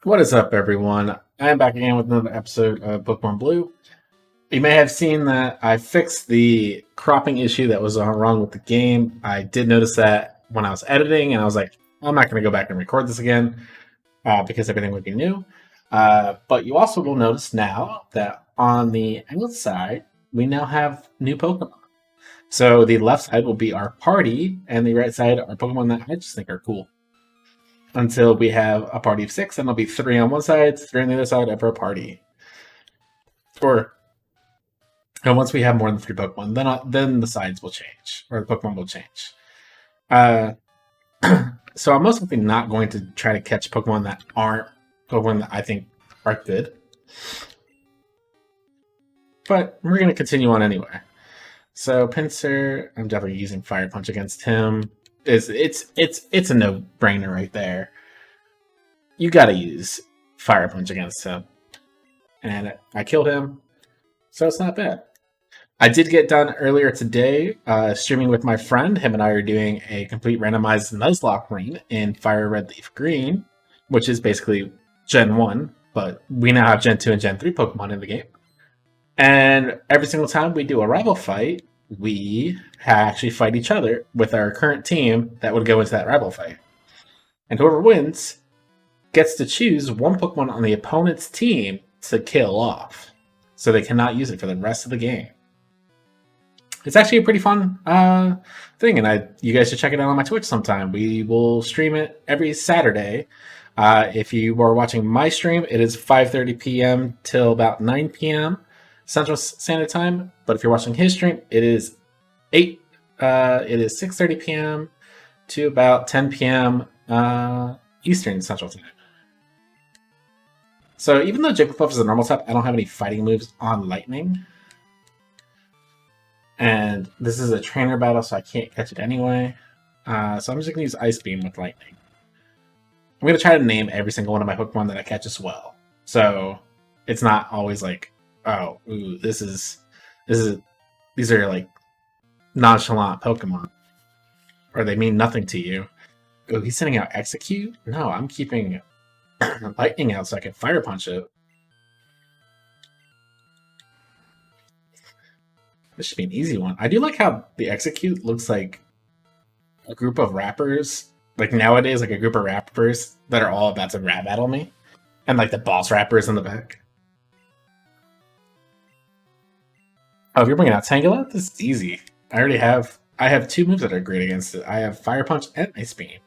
What is up, everyone? I am back again with another episode of Pokemon Blue. You may have seen that I fixed the cropping issue that was wrong with the game. I did notice that when I was editing, and I was like, I'm not going to go back and record this again because everything would be new. But you also will notice now that on the outside, we now have new Pokemon. So the left side will be our party, and the right side are Pokemon that I just think are cool. Until we have a party of 6, and there'll be 3 on one side, 3 on the other side of our party. And once we have more than 3 Pokemon, then the sides will change, or the Pokemon will change. So I'm most likely not going to try to catch Pokemon that aren't Pokemon that I think are good. But we're going to continue on anyway. So Pinsir, I'm definitely using Fire Punch against him. It's a no-brainer right there. You gotta use Fire Punch against him. And I killed him, so it's not bad. I did get done earlier today streaming with my friend. Him and I are doing a complete randomized Nuzlocke reign in Fire Red Leaf Green, which is basically Gen 1, but we now have Gen 2 and Gen 3 Pokemon in the game. And every single time we do a rival fight, we actually fight each other with our current team that would go into that rival fight. And whoever wins gets to choose one Pokemon on the opponent's team to kill off. So they cannot use it for the rest of the game. It's actually a pretty fun thing, and you guys should check it out on my Twitch sometime. We will stream it every Saturday. If you are watching my stream, it is 5:30 p.m. till about 9 p.m. Central Standard Time, but if you're watching his stream, it is 6:30 p.m. to about 10 p.m. Eastern Central Time. So even though Jigglypuff is a normal type, I don't have any fighting moves on Lightning. And this is a trainer battle, so I can't catch it anyway. So I'm just going to use Ice Beam with Lightning. I'm going to try to name every single one of my Pokemon that I catch as well. So it's not always like, oh, ooh, these are like nonchalant Pokemon, or they mean nothing to you. Oh, he's sending out Execute? No, I'm keeping Lightning out so I can Fire Punch it. This should be an easy one. I do like how the Execute looks like a group of rappers, like nowadays, like a group of rappers that are all about to rap battle me, and like the boss rappers in the back. Oh, if you're bringing out Tangela, this is easy. I have 2 moves that are great against it. I have Fire Punch and Ice Beam.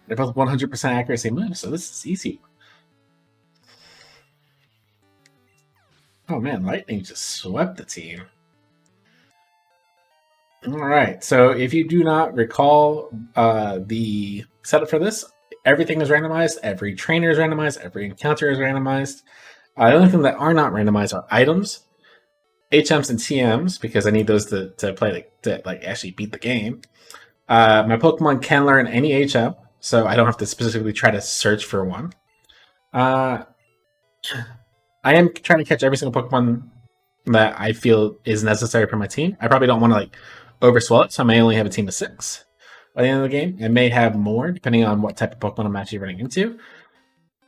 They're both 100% accuracy moves, so this is easy. Oh man, Lightning just swept the team. Alright, so if you do not recall the setup for this, everything is randomized, every trainer is randomized, every encounter is randomized. The only thing that are not randomized are items, HMs and TMs, because I need those to play to actually beat the game. My Pokemon can learn any HM, so I don't have to specifically try to search for one. I am trying to catch every single Pokemon that I feel is necessary for my team. I probably don't want to overswell it, so I may only have a team of 6 by the end of the game. I may have more, depending on what type of Pokemon I'm actually running into.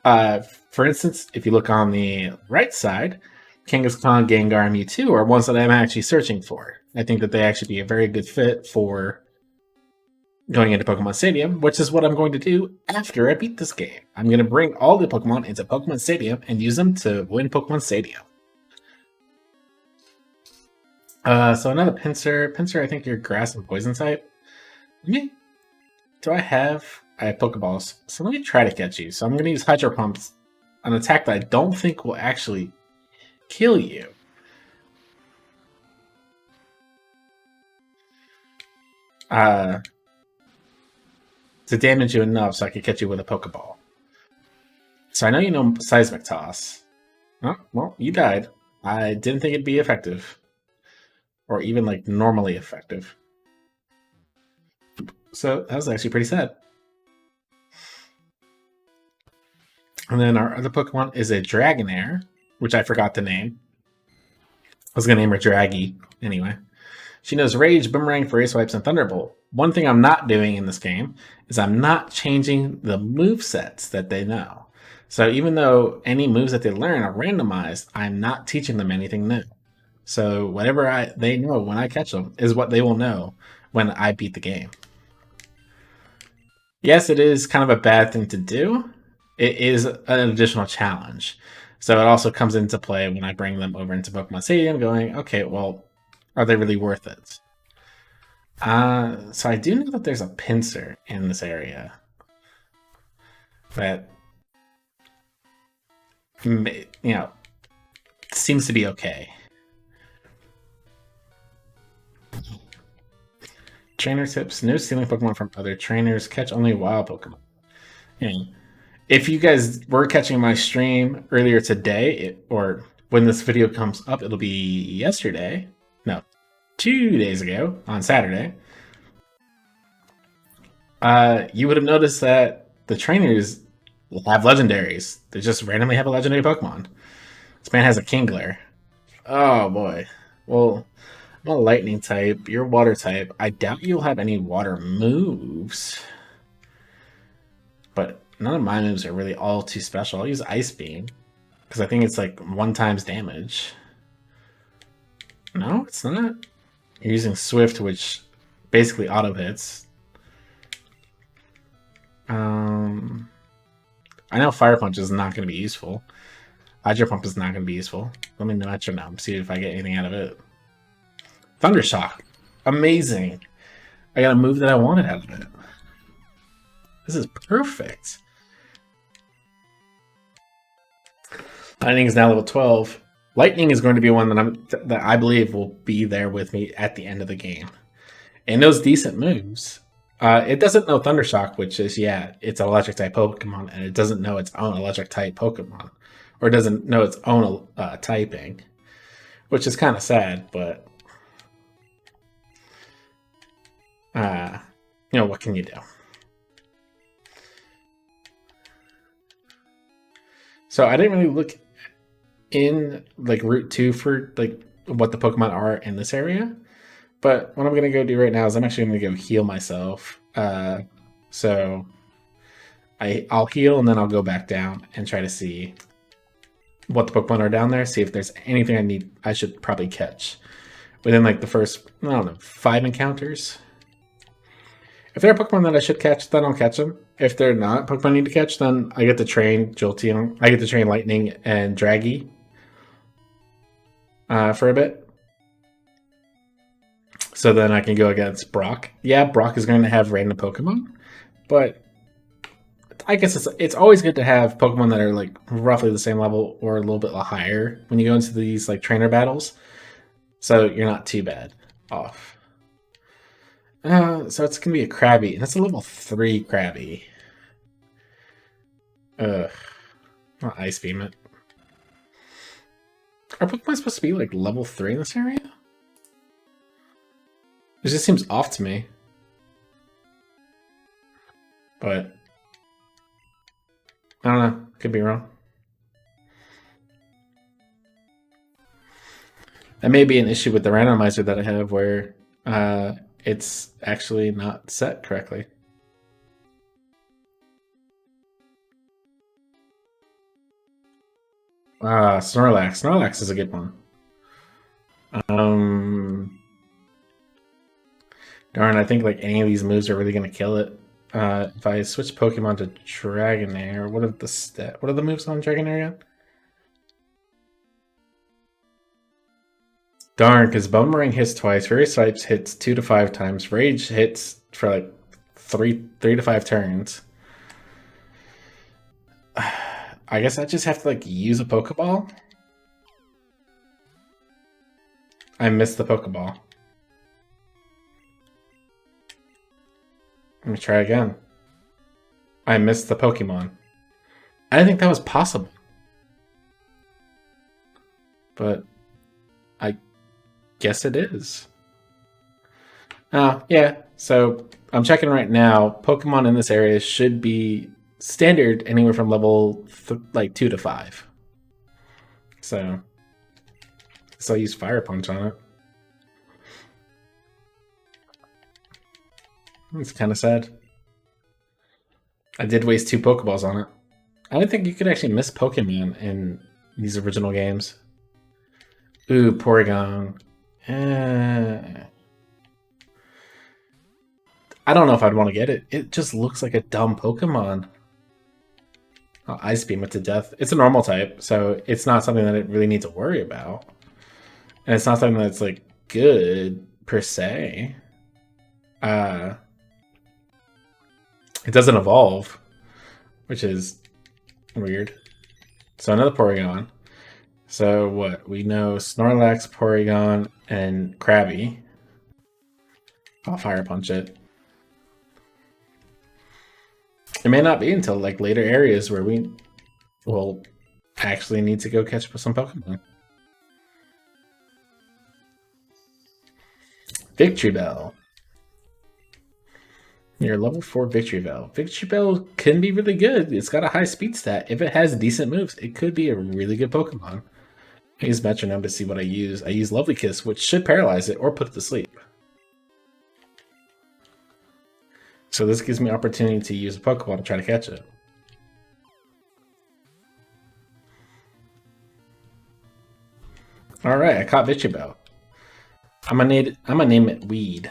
For instance, if you look on the right side, Kangaskhan, Gengar, and Mewtwo are ones that I'm actually searching for. I think that they actually be a very good fit for going into Pokemon Stadium, which is what I'm going to do after I beat this game. I'm going to bring all the Pokemon into Pokemon Stadium and use them to win Pokemon Stadium. So another Pinsir. Pinsir, I think you're Grass and Poison type. I have Pokeballs, so let me try to catch you. So I'm going to use Hydro Pumps, an attack that I don't think will actually kill you. To damage you enough so I can catch you with a Pokeball. So I know you know Seismic Toss. Oh, well, you died. I didn't think it'd be effective. Or even normally effective. So that was actually pretty sad. And then our other Pokemon is a Dragonair, which I forgot to name. I was going to name her Draggy anyway. She knows Rage, Boomerang, Furry Swipes, and Thunderbolt. One thing I'm not doing in this game is I'm not changing the movesets that they know. So even though any moves that they learn are randomized, I'm not teaching them anything new. So whatever they know when I catch them is what they will know when I beat the game. Yes, it is kind of a bad thing to do. It is an additional challenge. So it also comes into play when I bring them over into Pokemon Stadium, going, okay, well, are they really worth it? So I do know that there's a pincer in this area that, seems to be okay. Trainer tips: no stealing Pokemon from other trainers. Catch only wild Pokemon. Yeah. If you guys were catching my stream earlier today, or when this video comes up, it'll be yesterday. No, 2 days ago on Saturday. You would have noticed that the trainers have legendaries. They just randomly have a legendary Pokemon. This man has a Kingler. Oh boy. Well, I'm a lightning type. You're water type. I doubt you'll have any water moves. But none of my moves are really all too special. I'll use Ice Beam. Because I think it's like 1x damage. No, it's not. You're using Swift, which basically auto hits. I know Fire Punch is not going to be useful. Hydro Pump is not going to be useful. Let me Metronome, see if I get anything out of it. Thunder Shock. Amazing. I got a move that I wanted out of it. This is perfect. Lightning is now level 12. Lightning is going to be one that I believe will be there with me at the end of the game. And those decent moves. It doesn't know Thunder Shock, which is, it's an electric type Pokemon, and it doesn't know its own electric type Pokemon. Or doesn't know its own typing. Which is kind of sad, but what can you do? So I didn't really look in like Route 2 for like what the Pokemon are in this area. But what I'm gonna go do right now is I'm actually gonna go heal myself. So I'll heal and then I'll go back down and try to see what the Pokemon are down there, see if there's anything I should probably catch within like the first, I don't know, 5 encounters. If there are Pokemon that I should catch, then I'll catch them. If they're not Pokemon I need to catch, then I get to train Jolteon. I get to train Lightning and Draggy for a bit. So then I can go against Brock. Yeah, Brock is going to have random Pokemon, but I guess it's always good to have Pokemon that are like roughly the same level or a little bit higher when you go into these like trainer battles. So you're not too bad off. So it's gonna be a Krabby, and it's a level 3 Krabby. I'll Ice Beam it. Are Pokemon supposed to be like level 3 in this area? It just seems off to me. But I don't know. Could be wrong. That may be an issue with the randomizer that I have where it's actually not set correctly. Snorlax. Snorlax is a good one. Darn, I think like any of these moves are really gonna kill it. If I switch Pokemon to Dragonair, what are the moves on Dragonair again? Darn, because Boomerang hits twice, Various Types hits 2 to 5 times, Rage hits for like 3 to 5 turns. I guess I just have to like use a Pokeball. I missed the Pokeball. Let me try again. I missed the Pokemon. I didn't think that was possible. But I guess it is. Yeah. So I'm checking right now. Pokemon in this area should be standard anywhere from level 2 to 5. So I'll use Fire Punch on it. It's kind of sad. I did waste 2 Pokeballs on it. I don't think you could actually miss Pokemon in these original games. Ooh, Porygon. I don't know if I'd want to get it. It just looks like a dumb Pokemon. I'll Ice Beam it to death. It's a normal type, so it's not something that it really needs to worry about. And it's not something that's like good per se. It doesn't evolve, which is weird. So another Porygon. So what? We know Snorlax, Porygon, and Krabby. I'll Fire Punch it. It may not be until like later areas where we will actually need to go catch some Pokemon. Victory Bell. Your level 4 Victory Bell. Victory Bell can be really good. It's got a high speed stat. If it has decent moves, it could be a really good Pokemon. I use Metronome to see what I use. I use Lovely Kiss, which should paralyze it or put it to sleep. So this gives me opportunity to use a Pokeball to try to catch it. Alright, I caught Victory Bell. I'm gonna name it Weed.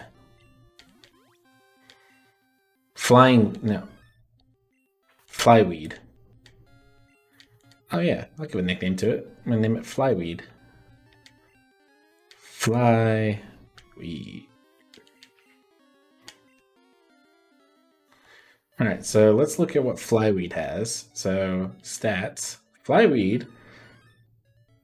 Flyweed. Oh yeah, I'll give a nickname to it. I'm gonna name it Flyweed. Flyweed. Alright, so let's look at what Flyweed has. So, stats. Flyweed.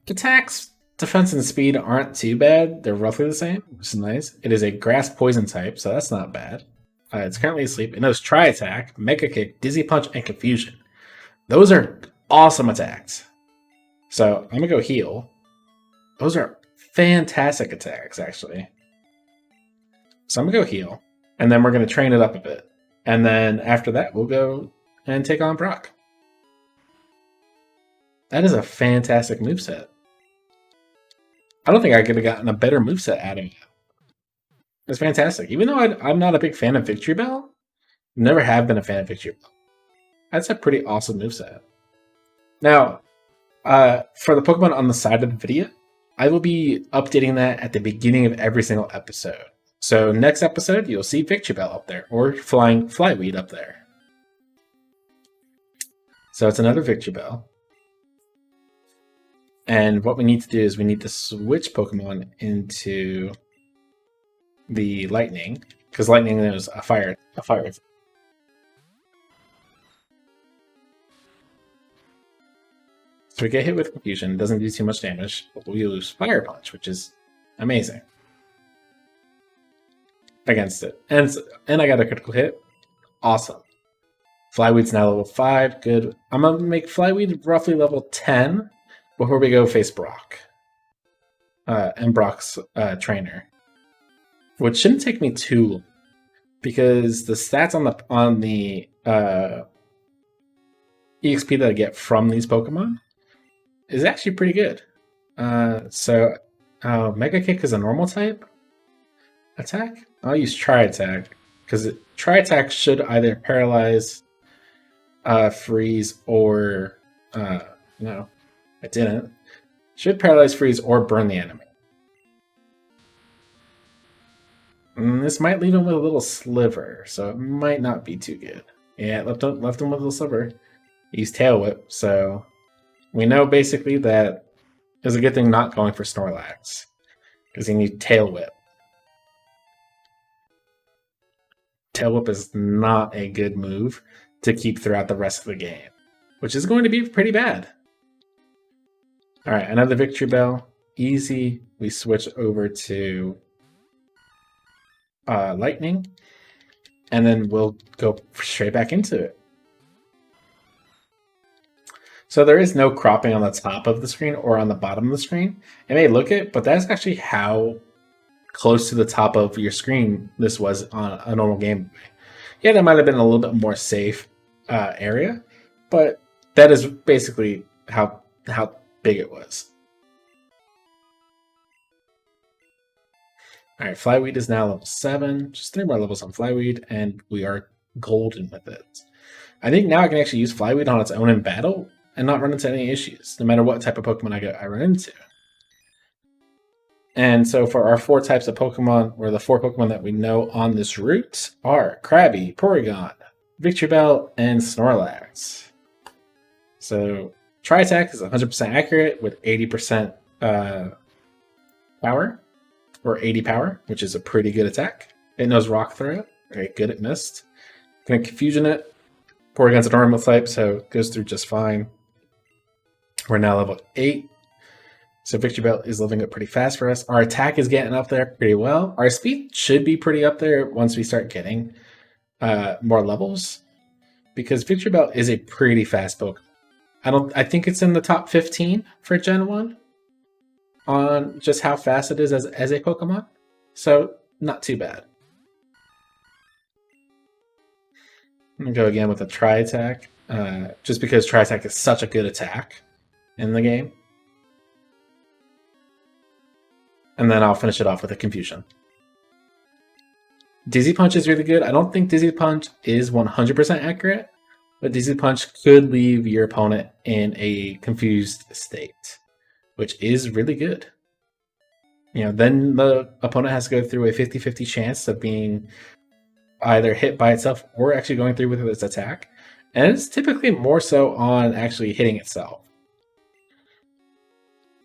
Attacks, defense, and speed aren't too bad. They're roughly the same, which is nice. It is a grass poison type, so that's not bad. It's currently asleep. It knows Tri Attack, Mega Kick, Dizzy Punch, and Confusion. Those are awesome attacks. So I'm gonna go heal. Those are fantastic attacks, actually. So I'm gonna go heal, and then we're gonna train it up a bit. And then after that, we'll go and take on Brock. That is a fantastic moveset. I don't think I could have gotten a better moveset out of it. It's fantastic. Even though I'm not a big fan of Victory Bell, never have been a fan of Victory Bell. That's a pretty awesome moveset. Now, for the Pokemon on the side of the video, I will be updating that at the beginning of every single episode. So next episode, you'll see Victory Bell up there, or Flying Flyweed up there. So it's another Victory Bell. And what we need to do is we need to switch Pokemon into the Lightning, because Lightning is a fire. So we get hit with Confusion, doesn't do too much damage, but we use Fire Punch, which is amazing against it. And I got a critical hit. Awesome. Flyweed's now level 5. Good. I'm going to make Flyweed roughly level 10 before we go face Brock. And Brock's trainer. Which shouldn't take me too long, because the stats on the EXP that I get from these Pokemon is actually pretty good. So Mega Kick is a normal type attack. I'll use Tri Attack, because Tri Attack should either paralyze, freeze, or no, it didn't. Should paralyze, freeze, or burn the enemy. This might leave him with a little sliver, so it might not be too good. Yeah, left him with a little sliver. He used Tail Whip, so we know basically that it's a good thing not going for Snorlax, because he needs Tail Whip. Tail Whip is not a good move to keep throughout the rest of the game, which is going to be pretty bad. Alright, another Victory Bell. Easy. We switch over to Lightning, and then we'll go straight back into it. So there is no cropping on the top of the screen or on the bottom of the screen. It may look it, but that's actually how close to the top of your screen this was on a normal Game Boy. Yeah, that might have been a little bit more safe area, but that is basically how big it was. All right, Flyweed is now level 7. Just 3 more levels on Flyweed, and we are golden with it. I think now I can actually use Flyweed on its own in battle and not run into any issues, no matter what type of Pokemon I run into. And so for our 4 types of Pokemon, or the 4 Pokemon that we know on this route, are Krabby, Porygon, Victreebel, and Snorlax. So Tri-Attack is 100% accurate with 80% power, or 80 power, which is a pretty good attack. It knows Rock Throw, very good at Mist. Gonna Confusion it. Porygon's a normal type, so it goes through just fine. We're now level 8. So Victreebel is leveling up pretty fast for us. Our attack is getting up there pretty well. Our speed should be pretty up there once we start getting more levels, because Victreebel is a pretty fast Pokemon. I think it's in the top 15 for Gen 1 on just how fast it is as a Pokemon. So not too bad. I'm gonna go again with a Tri-Attack, just because Tri-Attack is such a good attack in the game. And then I'll finish it off with a Confusion. Dizzy Punch is really good. I don't think Dizzy Punch is 100% accurate, but Dizzy Punch could leave your opponent in a confused state, which is really good. You know, then the opponent has to go through a 50-50 chance of being either hit by itself or actually going through with its attack. And it's typically more so on actually hitting itself.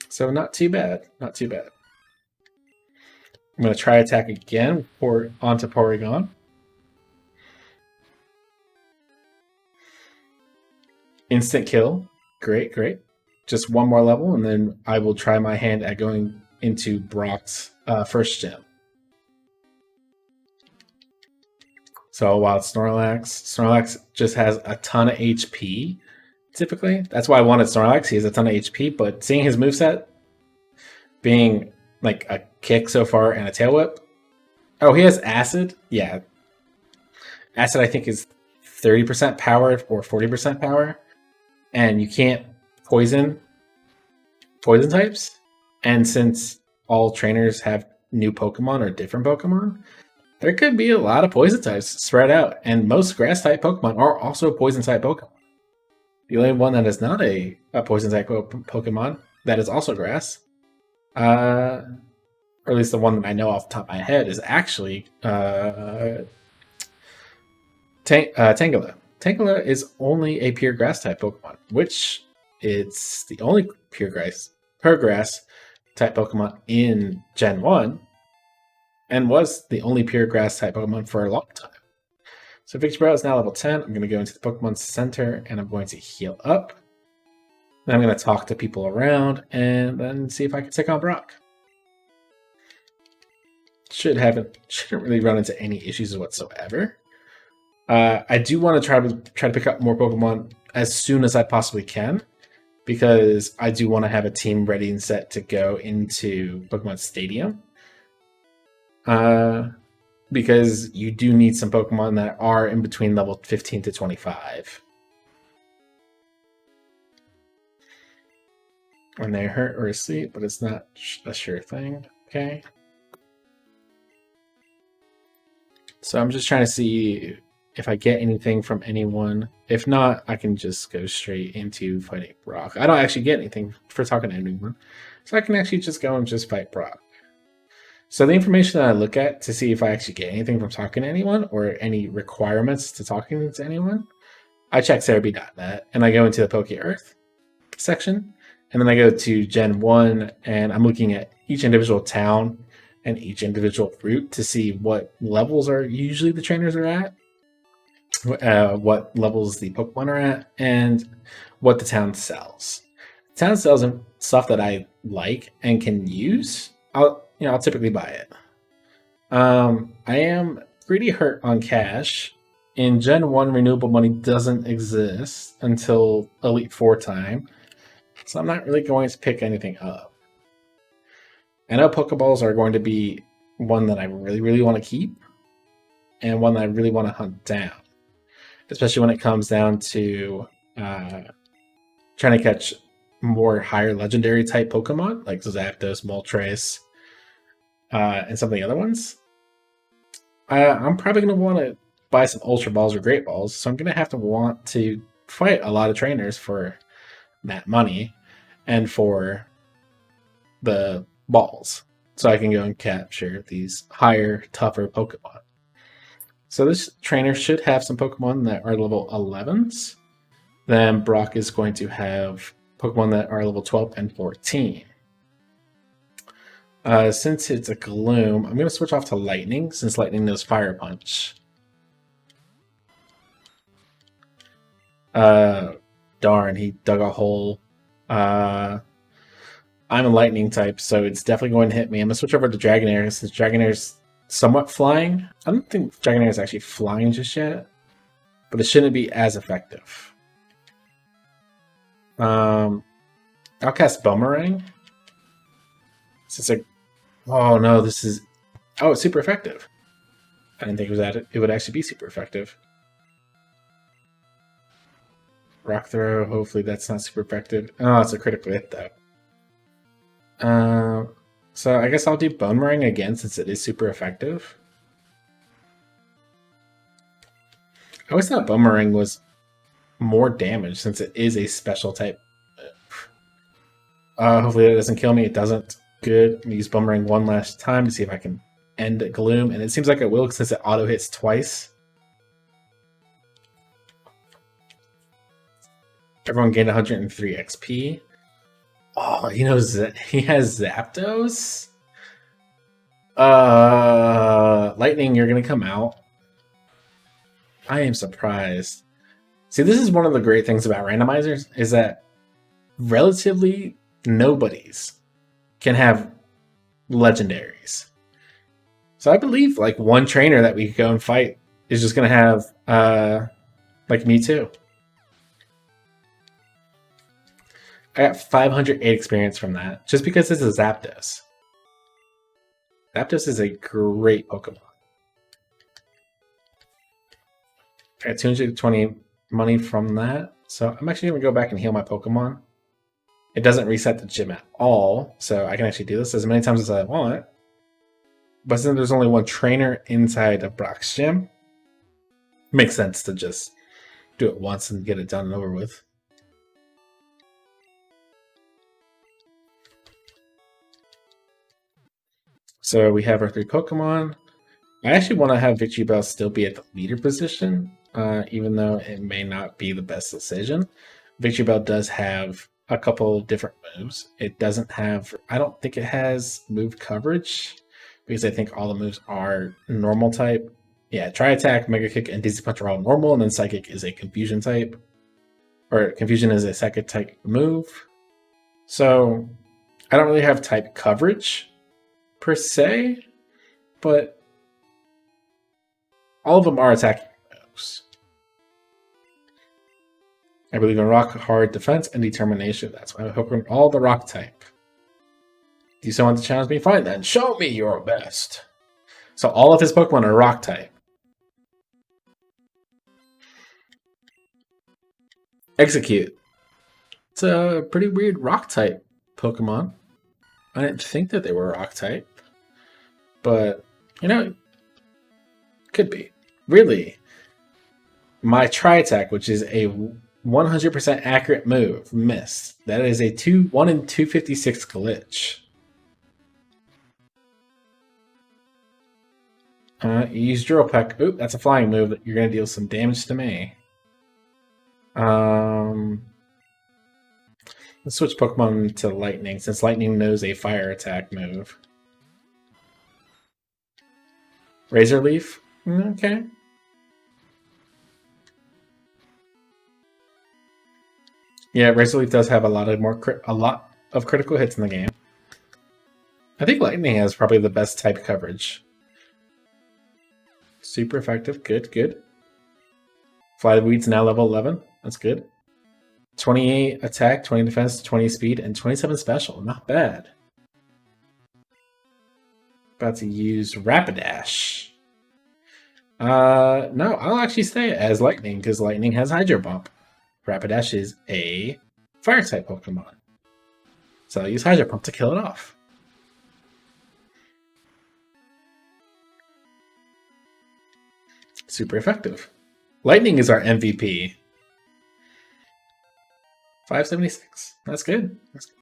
So not too bad, not too bad. I'm going to try attack again onto Porygon. Instant kill. Great, great. Just one more level, and then I will try my hand at going into Brock's first gym. So while Snorlax just has a ton of HP, typically. That's why I wanted Snorlax. He has a ton of HP, but seeing his moveset being like a kick so far and a tail whip. Oh, he has acid? Yeah. Acid, I think, is 30% power or 40% power. And you can't poison types. And since all trainers have new Pokemon or different Pokemon, there could be a lot of poison types spread out. And most grass type Pokemon are also poison type Pokemon. The only one that is not a poison type Pokemon that is also grass, or at least the one that I know off the top of my head, is actually Tangela. Tangela is only a pure grass type Pokemon, which it's the only pure grass type Pokemon in Gen 1, and was the only pure grass type Pokemon for a long time. So Victreebel is now level 10. I'm going to go into the Pokemon Center and I'm going to heal up. Then I'm going to talk to people around and then see if I can take on Brock. Shouldn't really run into any issues whatsoever. I do want to try to pick up more Pokemon as soon as I possibly can, because I do want to have a team ready and set to go into Pokemon Stadium. Because you do need some Pokemon that are in between level 15 to 25. When they hurt or asleep, but it's not a sure thing. Okay. So I'm just trying to see if I get anything from anyone. If not, I can just go straight into fighting Brock. I don't actually get anything for talking to anyone, so I can actually just go and just fight Brock. So the information that I look at to see if I actually get anything from talking to anyone or any requirements to talking to anyone, I check Cerebi.net and I go into the Poke Earth section, and then I go to Gen 1 and I'm looking at each individual town and each individual route to see what levels are usually the trainers are at, what levels the Pokemon are at, and what the town sells. The town sells stuff that I like and can use. I'll typically buy it. I am pretty hurt on cash. In Gen 1, renewable money doesn't exist until Elite 4 time, so I'm not really going to pick anything up. I know Pokeballs are going to be one that I really, really want to keep, and one that I really want to hunt down, especially when it comes down to trying to catch more higher legendary type Pokemon, like Zapdos, Moltres, and some of the other ones. I'm probably going to want to buy some Ultra Balls or Great Balls, so I'm going to have to want to fight a lot of trainers for that money and for the balls, so I can go and capture these higher, tougher Pokemon. So this trainer should have some Pokemon that are level 11s. Then Brock is going to have Pokemon that are level 12 and 14. Since it's a Gloom, I'm going to switch off to Lightning, since Lightning knows Fire Punch. Darn, he dug a hole. I'm a Lightning type, so it's definitely going to hit me. I'm going to switch over to Dragonair, since Dragonair's somewhat flying. I don't think Dragonair is actually flying just yet, but it shouldn't be as effective. I'll cast Boomerang. Since oh no, this is... Oh, it's super effective. I didn't think it would actually be super effective. Rock Throw, hopefully that's not super effective. Oh, it's a critical hit though. So I guess I'll do Boomerang again since it is super effective. I always thought Boomerang was more damage since it is a special type move. Hopefully that doesn't kill me. It doesn't. Good. I'm going to use Boomerang one last time to see if I can end Gloom, and it seems like it will since it auto hits twice. Everyone gained 103 XP. Oh, he knows that he has Zapdos. Lightning, you're gonna come out. I am surprised. See, this is one of the great things about randomizers is that relatively nobodies can have legendaries. So I believe like one trainer that we could go and fight is just gonna have like me too. I got 508 experience from that just because this is Zapdos. Zapdos is a great Pokemon. I got 220 money from that. So I'm actually going to go back and heal my Pokemon. It doesn't reset the gym at all, so I can actually do this as many times as I want. But since there's only one trainer inside of Brock's gym, it makes sense to just do it once and get it done and over with. So we have our 3 Pokemon. I actually want to have Victreebel still be at the leader position, even though it may not be the best decision. Victreebel does have a couple different moves. It doesn't have... I don't think it has move coverage, because I think all the moves are normal type. Yeah, Tri-Attack, Mega Kick, and Dizzy Punch are all normal, and then Psychic is a Confusion type. Or Confusion is a second type move. So I don't really have type coverage per se, but all of them are attacking moves. I believe in rock, hard defense, and determination. That's why I hope we're all the rock type. Do you still want to challenge me? Fine then, show me your best. So all of his Pokemon are rock type. Execute. It's a pretty weird rock type Pokemon. I didn't think that they were rock type. But, you know, could be. Really, my Tri-Attack, which is a 100% accurate move, missed. That is a 1 in 256 glitch. You use Drill Peck. Oop, that's a flying move. You're going to deal some damage to me. Let's switch Pokemon to Lightning, since Lightning knows a fire attack move. Razor Leaf? Okay. Yeah, Razor Leaf does have a lot of critical hits in the game. I think Lightning has probably the best type coverage. Super effective. Good, good. Fly the Weed's now level 11. That's good. 28 attack, 20 defense, 20 speed, and 27 special. Not bad. About to use Rapidash. No, I'll actually stay as Lightning because Lightning has Hydro Pump. Rapidash is a fire type Pokemon. So I'll use Hydro Pump to kill it off. Super effective. Lightning is our MVP. 576. That's good. That's good.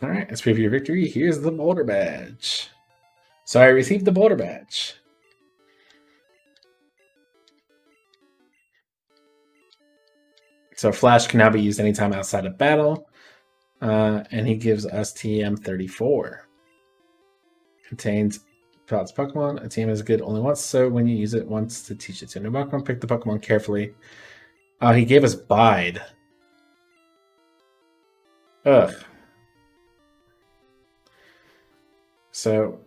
All right, let's preview your victory. Here's the boulder badge. So I received the boulder badge. So Flash can now be used anytime outside of battle. And he gives us TM34. Contains Pilot's Pokemon. A TM is good only once, so when you use it once to teach it to a new Pokemon, pick the Pokemon carefully. He gave us Bide. Ugh. So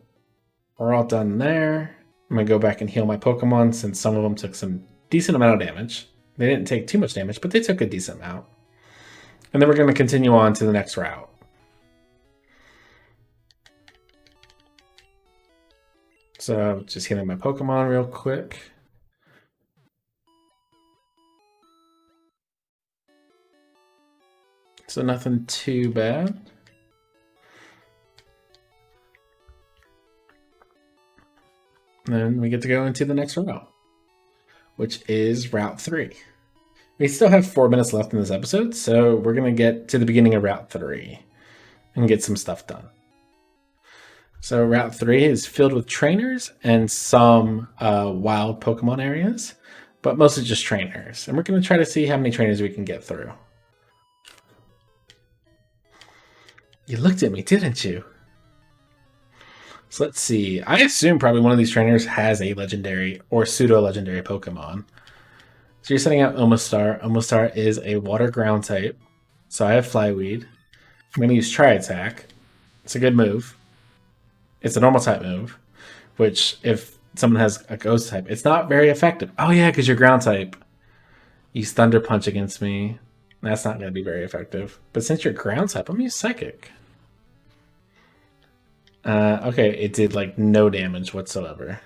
we're all done there. I'm going to go back and heal my Pokemon since some of them took some decent amount of damage. They didn't take too much damage, but they took a decent amount. And then we're going to continue on to the next route. So just healing my Pokemon real quick. So nothing too bad. Then we get to go into the next route, which is Route 3. We still have 4 minutes left in this episode, so we're going to get to the beginning of Route 3 and get some stuff done. So Route 3 is filled with trainers and some wild Pokemon areas, but mostly just trainers. And we're going to try to see how many trainers we can get through. You looked at me, didn't you? So let's see. I assume probably one of these trainers has a legendary or pseudo-legendary Pokemon. So you're setting out Omastar. Omastar is a water ground type. So I have Flyweed. I'm going to use Tri-Attack. It's a good move. It's a normal type move, which if someone has a ghost type, it's not very effective. Oh yeah, because you're ground type. Use Thunder Punch against me. That's not going to be very effective. But since you're ground type, I'm going to use Psychic. Okay, it did like no damage whatsoever.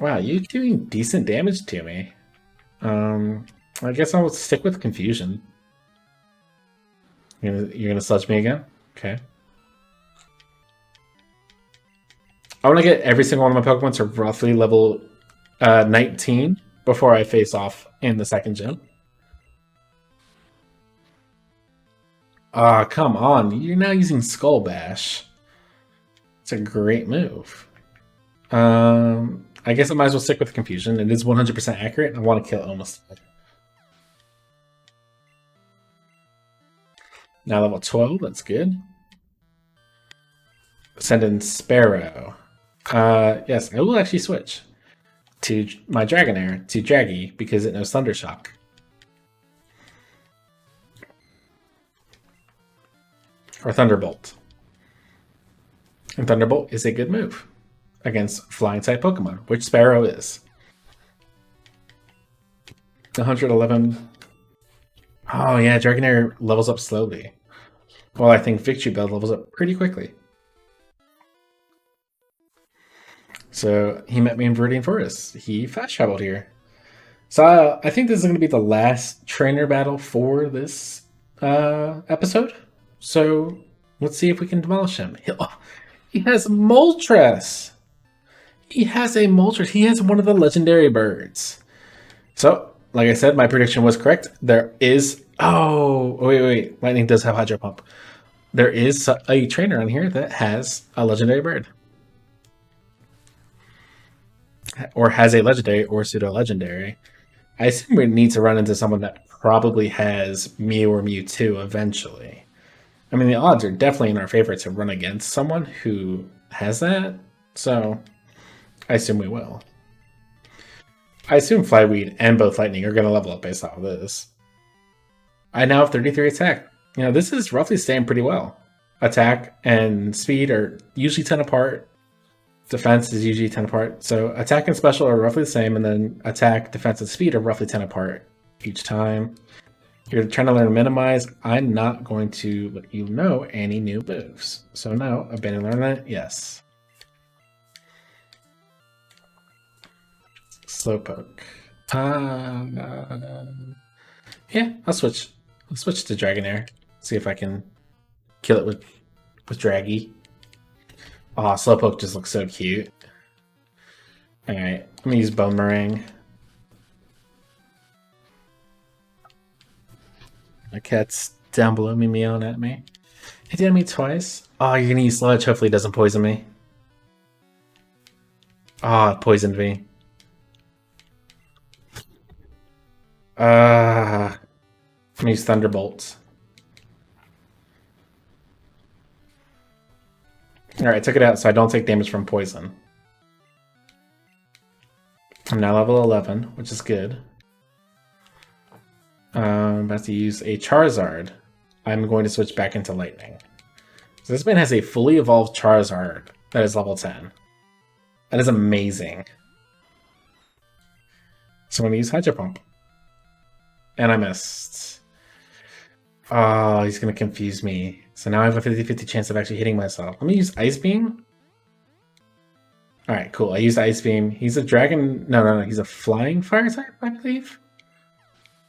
Wow, you're doing decent damage to me. I guess I'll stick with Confusion. You're gonna sludge me again? Okay. I want to get every single one of my Pokemon to roughly level 19 before I face off in the second gym. Ah, come on. You're now using Skull Bash. It's a great move. I guess I might as well stick with Confusion. It is 100% accurate. I want to kill almost. Now level 12. That's good. Send in Sparrow. Yes, I will actually switch to my Dragonair to Draggy because it knows Thunder Shock. Or Thunderbolt. And Thunderbolt is a good move against flying type Pokemon, which Sparrow is. 111. Oh yeah, Dragonair levels up slowly. Well, I think Victory Bell levels up pretty quickly. So he met me in Viridian Forest. He fast traveled here. So I think this is going to be the last trainer battle for this episode. So let's see if we can demolish him. He has Moltres. He has a Moltres. He has one of the legendary birds. So, like I said, my prediction was correct. There is... Oh, wait. Lightning does have Hydro Pump. There is a trainer on here that has a legendary bird. Or has a legendary or pseudo-legendary. I assume we need to run into someone that probably has Mew or Mewtwo eventually. I mean, the odds are definitely in our favor to run against someone who has that, so I assume we will. I assume Flyweed and both Lightning are going to level up based off of this. I now have 33 attack. You know, this is roughly staying pretty well. Attack and speed are usually 10 apart. Defense is usually 10 apart. So attack and special are roughly the same, and then attack, defense, and speed are roughly 10 apart each time. You're trying to learn to minimize. I'm not going to let you know any new moves. So now, abandon learning, yes. Slowpoke. Yeah, I'll switch. I'll switch to Dragonair. See if I can kill it with Draggy. Aw, Slowpoke just looks so cute. Alright, I'm gonna use Boomerang. My cat's down below me meowing at me. It did me twice. Oh, you're gonna use Sludge. Hopefully it doesn't poison me. Oh, it poisoned me. I'm gonna use Thunderbolts. Alright, I took it out so I don't take damage from poison. I'm now level 11, which is good. I'm about to use a Charizard. I'm going to switch back into Lightning. So this man has a fully evolved Charizard that is level 10. That is amazing. So I'm going to use Hydro Pump. And I missed. Oh, he's going to confuse me. So now I have a 50-50 chance of actually hitting myself. Let me use Ice Beam. Alright, cool. I used Ice Beam. He's a dragon. No. He's a flying fire type, I believe.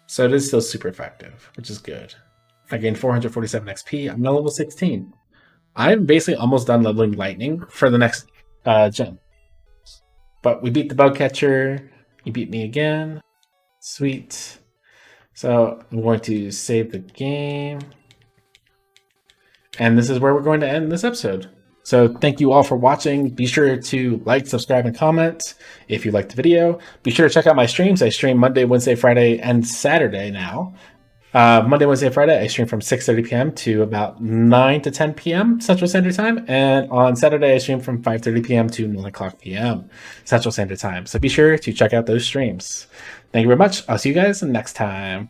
So it is still super effective, which is good. I gained 447 XP. I'm now level 16. I'm basically almost done leveling Lightning for the next gen. But we beat the Bug Catcher. You beat me again. Sweet. So I'm going to save the game. And this is where we're going to end this episode. So thank you all for watching. Be sure to like, subscribe, and comment if you liked the video. Be sure to check out my streams. I stream Monday, Wednesday, Friday, and Saturday now. Monday, Wednesday, Friday, I stream from 6:30 p.m. to about 9 to 10 p.m. Central Standard Time. And on Saturday, I stream from 5:30 p.m. to 9 o'clock p.m. Central Standard Time. So be sure to check out those streams. Thank you very much. I'll see you guys next time.